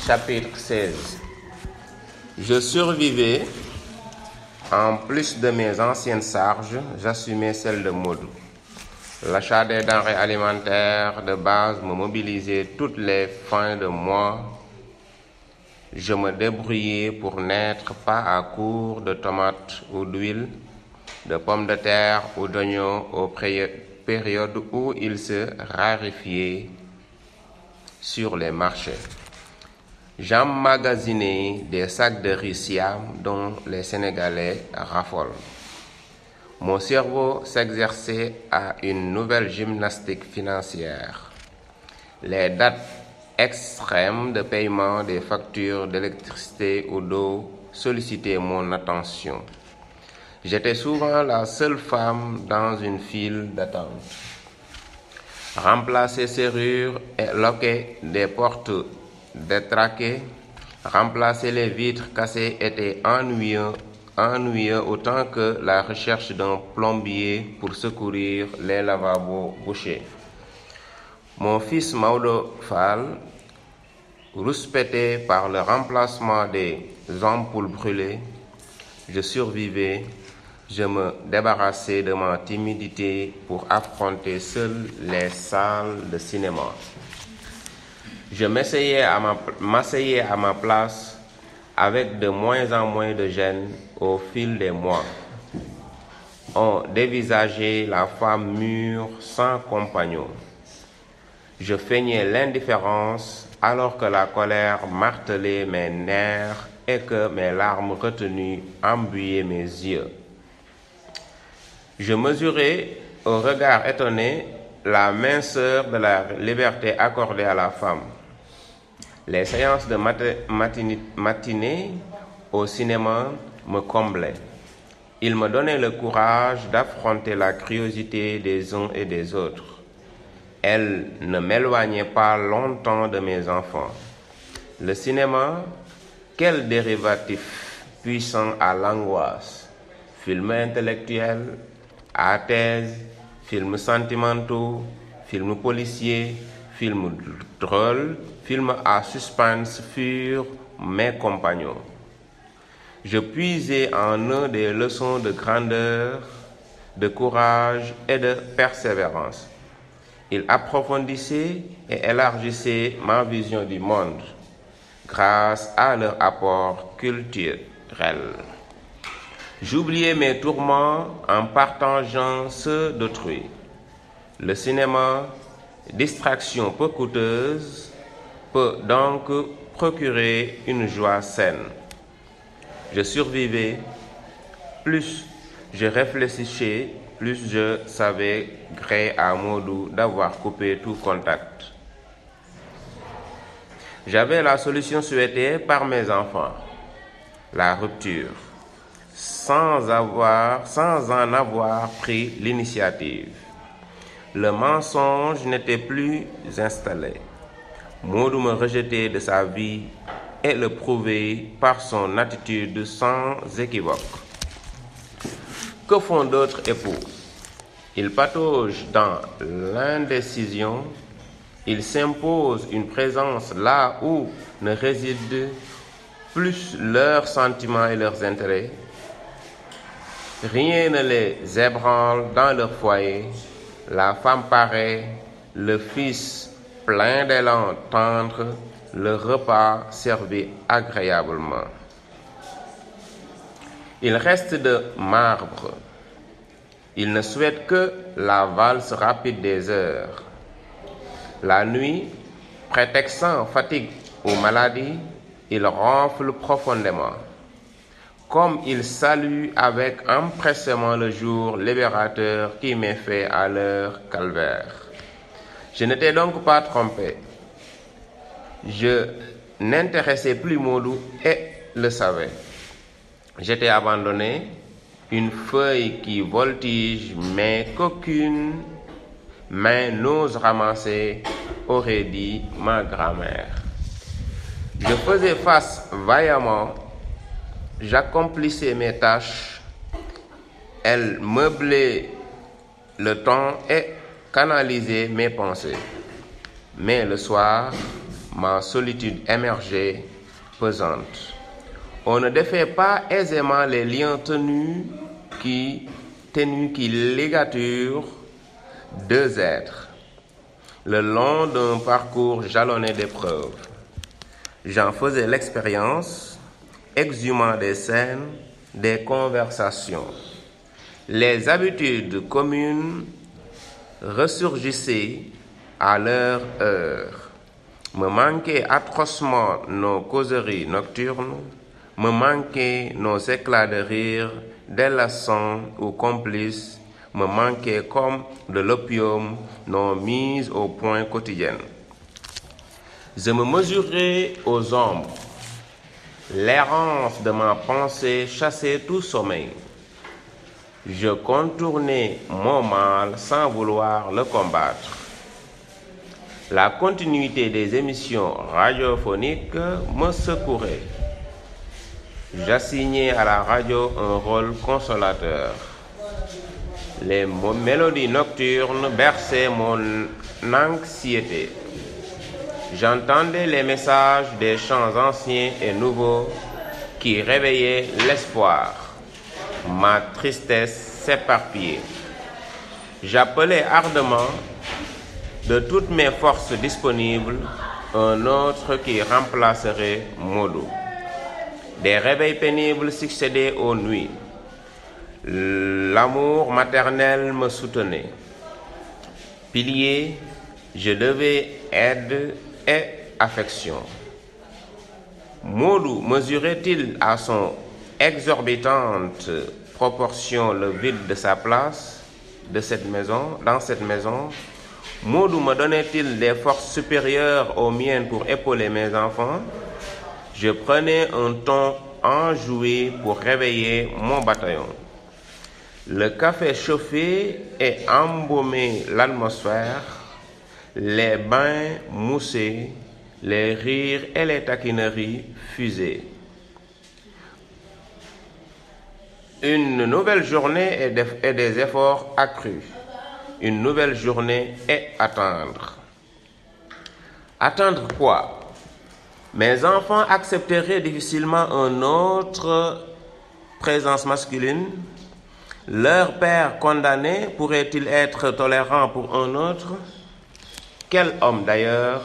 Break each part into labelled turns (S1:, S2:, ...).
S1: Chapitre 16. Je survivais. En plus de mes anciennes charges, j'assumais celles de Modou. L'achat des denrées alimentaires de base me mobilisait toutes les fins de mois. Je me débrouillais pour n'être pas à court de tomates ou d'huile, de pommes de terre ou d'oignons aux périodes où ils se raréfiaient sur les marchés. J'emmagasinais des sacs de riz Siam dont les Sénégalais raffolent. Mon cerveau s'exerçait à une nouvelle gymnastique financière. Les dates extrêmes de paiement des factures d'électricité ou d'eau sollicitaient mon attention. J'étais souvent la seule femme dans une file d'attente. Remplacer serrures et loquets des portes détraquées, remplacer les vitres cassées était ennuyeux autant que la recherche d'un plombier pour secourir les lavabos bouchés. Mon fils Maodo Fall, rouspété par le remplacement des ampoules brûlées, je survivais. Je me débarrassais de ma timidité pour affronter seul les salles de cinéma. Je m'asseyais à ma place avec de moins en moins de gêne au fil des mois. On dévisageait la femme mûre sans compagnon. Je feignais l'indifférence alors que la colère martelait mes nerfs et que mes larmes retenues embuaient mes yeux. Je mesurais au regard étonné la minceur de la liberté accordée à la femme. Les séances de matinée au cinéma me comblaient. Ils me donnaient le courage d'affronter la curiosité des uns et des autres. Elles ne m'éloignaient pas longtemps de mes enfants. Le cinéma, quel dérivatif puissant à l'angoisse. Film intellectuel, à thèse, films sentimentaux, films policiers, films drôles, films à suspense furent mes compagnons. Je puisais en eux des leçons de grandeur, de courage et de persévérance. Ils approfondissaient et élargissaient ma vision du monde grâce à leur apport culturel. J'oubliais mes tourments en partageant ceux d'autrui. Le cinéma, distraction peu coûteuse, peut donc procurer une joie saine. Je survivais, plus je réfléchissais, plus je savais gré à Modou d'avoir coupé tout contact. J'avais la solution souhaitée par mes enfants, la rupture. Sans en avoir pris l'initiative. Le mensonge n'était plus installé. Modou me rejetait de sa vie et le prouvait par son attitude sans équivoque. Que font d'autres époux? Ils pataugent dans l'indécision. Ils s'imposent une présence là où ne résident plus leurs sentiments et leurs intérêts. Rien ne les ébranle dans leur foyer. La femme paraît, le fils plein d'élan tendre, le repas servi agréablement. Il reste de marbre. Il ne souhaite que la valse rapide des heures. La nuit, prétextant fatigue ou maladie, il ronfle profondément. Comme il salue avec empressement le jour libérateur qui m'est fait à leur calvaire. Je n'étais donc pas trompé. Je n'intéressais plus Modou et le savais. J'étais abandonné, une feuille qui voltige mais qu'aucune main n'ose ramasser, aurait dit ma grand-mère. Je faisais face vaillamment. J'accomplissais mes tâches, elle meublait le temps et canalisait mes pensées. Mais le soir, ma solitude émergeait pesante. On ne défait pas aisément les liens tenus qui ligaturent deux êtres le long d'un parcours jalonné d'épreuves. J'en faisais l'expérience, exhumant des scènes, des conversations. Les habitudes communes ressurgissaient à leur heure. Me manquaient atrocement nos causeries nocturnes, me manquaient nos éclats de rire, délassants ou complices, me manquaient comme de l'opium nos mises au point quotidiennes. Je me mesurais aux ombres. L'errance de ma pensée chassait tout sommeil. Je contournais mon mal sans vouloir le combattre. La continuité des émissions radiophoniques me secourait. J'assignais à la radio un rôle consolateur. Les mélodies nocturnes berçaient mon anxiété. J'entendais les messages des chants anciens et nouveaux qui réveillaient l'espoir. Ma tristesse s'éparpillait. J'appelais ardemment de toutes mes forces disponibles un autre qui remplacerait Modou. Des réveils pénibles succédaient aux nuits. L'amour maternel me soutenait. Pilier, je devais aide et affection. Modou mesurait-il à son exorbitante proportion le vide de sa place dans cette maison? Modou me donnait-il des forces supérieures aux miennes pour épauler mes enfants? Je prenais un ton enjoué pour réveiller mon bataillon. Le café chauffait et embaumait l'atmosphère, les bains moussaient, les rires et les taquineries fusaient. Une nouvelle journée et des efforts accrus. Une nouvelle journée et attendre. Attendre quoi? Mes enfants accepteraient difficilement une autre présence masculine. Leur père condamné pourrait-il être tolérant pour un autre? Quel homme d'ailleurs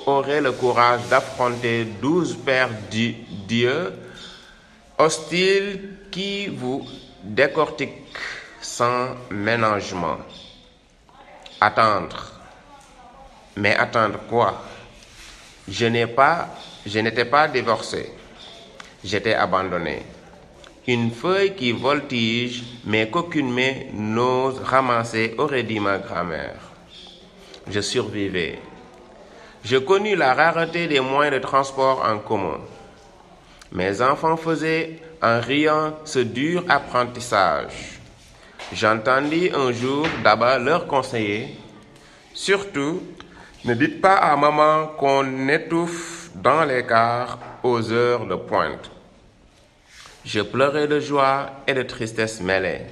S1: aurait le courage d'affronter 12 pères Dieu hostiles qui vous décortiquent sans ménagement? Attendre. Mais attendre quoi? Je n'étais pas divorcé. J'étais abandonné. Une feuille qui voltige, mais qu'aucune main n'ose ramasser, aurait dit ma grand-mère. Je survivais. Je connus la rareté des moyens de transport en commun. Mes enfants faisaient en riant ce dur apprentissage. J'entendis un jour Daba leur conseiller, surtout, ne dites pas à maman qu'on étouffe dans les cars aux heures de pointe. Je pleurais de joie et de tristesse mêlée.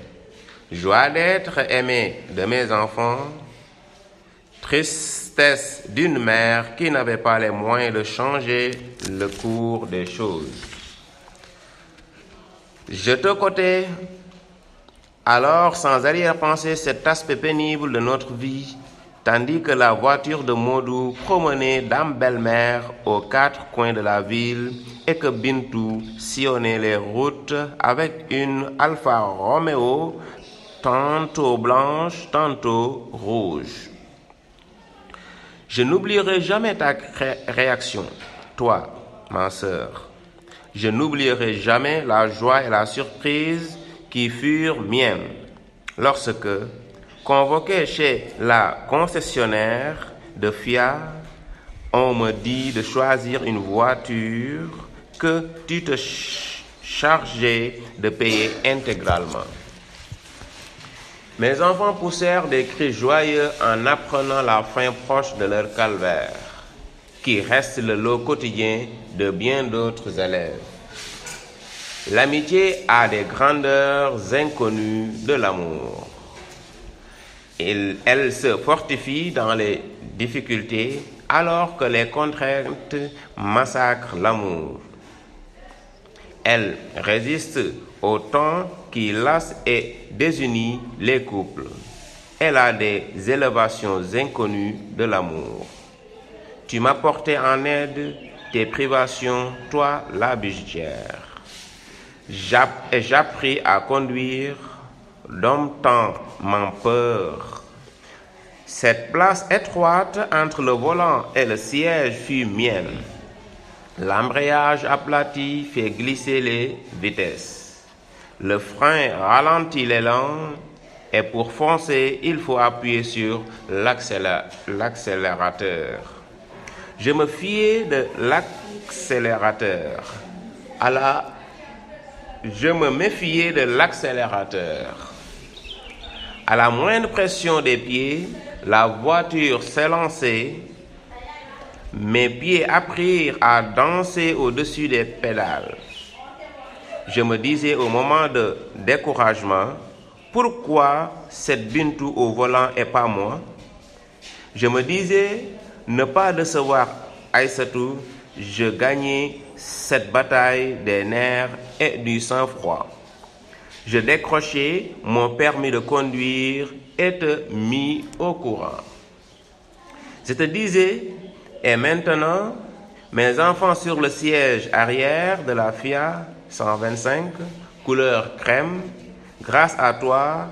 S1: Joie d'être aimé de mes enfants, tristesse d'une mère qui n'avait pas les moyens de changer le cours des choses. Je te cotais alors sans arrière-pensée cet aspect pénible de notre vie, tandis que la voiture de Modou promenait Dame Belle-Mère aux quatre coins de la ville et que Bintou sillonnait les routes avec une Alfa Romeo tantôt blanche, tantôt rouge. Je n'oublierai jamais ta réaction, toi, ma sœur. Je n'oublierai jamais la joie et la surprise qui furent miennes lorsque, convoqué chez la concessionnaire de Fiat, on me dit de choisir une voiture que tu te chargeais de payer intégralement. Mes enfants poussèrent des cris joyeux en apprenant la fin proche de leur calvaire, qui reste le lot quotidien de bien d'autres élèves. L'amitié a des grandeurs inconnues de l'amour. Elle se fortifie dans les difficultés alors que les contraintes massacrent l'amour. Elle résiste au temps qui lasse et désunit les couples. Elle a des élévations inconnues de l'amour. Tu m'as porté en aide tes privations, toi la bijoutière. J'appris à conduire, domptant mon peur. Cette place étroite entre le volant et le siège fut mienne. L'embrayage aplati fait glisser les vitesses. Le frein ralentit l'élan et pour foncer, il faut appuyer sur l'accélérateur. Je me fiais de l'accélérateur. Je me méfiais de l'accélérateur. À la moindre pression des pieds, la voiture s'élançait. Mes pieds apprirent à danser au-dessus des pédales. Je me disais au moment de découragement, pourquoi cette Bintu au volant et pas moi? Je me disais, ne pas décevoir Aïssatou, je gagnais cette bataille des nerfs et du sang-froid. Je décrochai mon permis de conduire et te mis au courant. Je te disais, et maintenant, mes enfants sur le siège arrière de la Fiat 125, couleur crème, grâce à toi,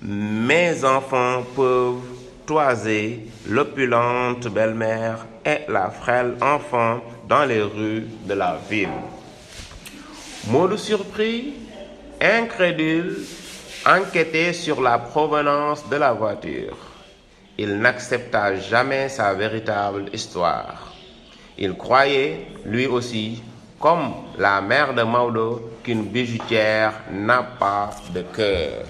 S1: mes enfants peuvent toiser l'opulente belle-mère et la frêle enfant dans les rues de la ville. Modou surpris, incrédule, enquêtait sur la provenance de la voiture. Il n'accepta jamais sa véritable histoire. Il croyait, lui aussi, comme la mère de Maodo, qu'une bijoutière n'a pas de cœur.